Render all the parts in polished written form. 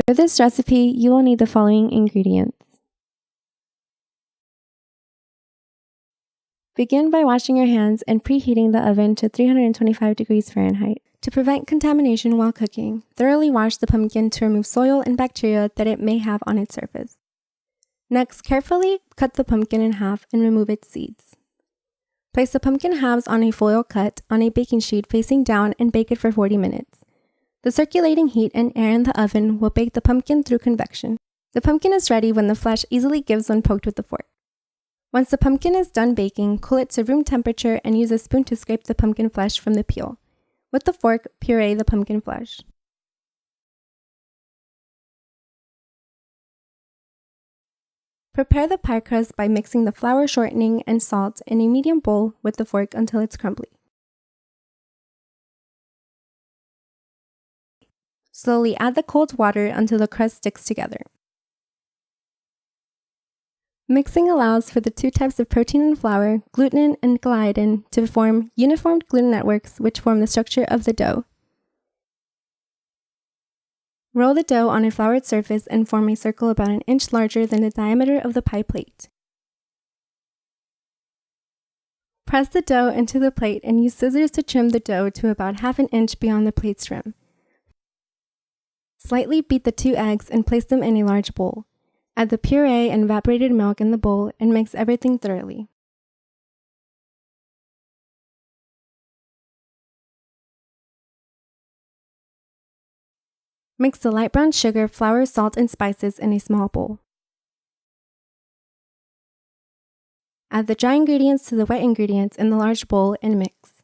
For this recipe, you will need the following ingredients. Begin by washing your hands and preheating the oven to 325 degrees Fahrenheit. To prevent contamination while cooking, thoroughly wash the pumpkin to remove soil and bacteria that it may have on its surface. Next, carefully cut the pumpkin in half and remove its seeds. Place the pumpkin halves on a foil cut on a baking sheet facing down and bake it for 40 minutes. The circulating heat and air in the oven will bake the pumpkin through convection. The pumpkin is ready when the flesh easily gives when poked with the fork. Once the pumpkin is done baking, cool it to room temperature and use a spoon to scrape the pumpkin flesh from the peel. With the fork, puree the pumpkin flesh. Prepare the pie crust by mixing the flour shortening and salt in a medium bowl with the fork until it's crumbly. Slowly add the cold water until the crust sticks together. Mixing allows for the two types of protein in flour, gluten and gliadin, to form uniformed gluten networks which form the structure of the dough. Roll the dough on a floured surface and form a circle about an inch larger than the diameter of the pie plate. Press the dough into the plate and use scissors to trim the dough to about half an inch beyond the plate's rim. Slightly beat the 2 eggs and place them in a large bowl. Add the puree and evaporated milk in the bowl and mix everything thoroughly. Mix the light brown sugar, flour, salt, and spices in a small bowl. Add the dry ingredients to the wet ingredients in the large bowl and mix.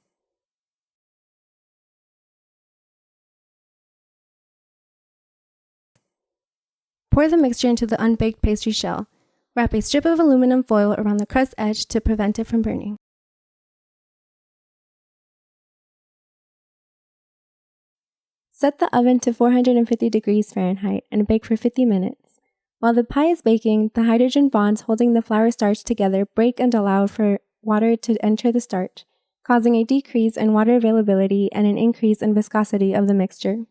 Pour the mixture into the unbaked pastry shell. Wrap a strip of aluminum foil around the crust edge to prevent it from burning. Set the oven to 450 degrees Fahrenheit and bake for 50 minutes. While the pie is baking, the hydrogen bonds holding the flour starch together break and allow for water to enter the starch, causing a decrease in water availability and an increase in viscosity of the mixture.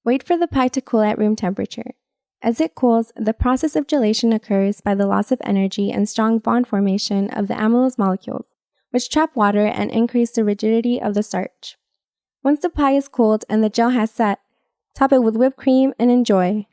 Wait for the pie to cool at room temperature. As it cools, the process of gelation occurs by the loss of energy and strong bond formation of the amylose molecules, which trap water and increase the rigidity of the starch. Once the pie is cooled and the gel has set, top it with whipped cream and enjoy.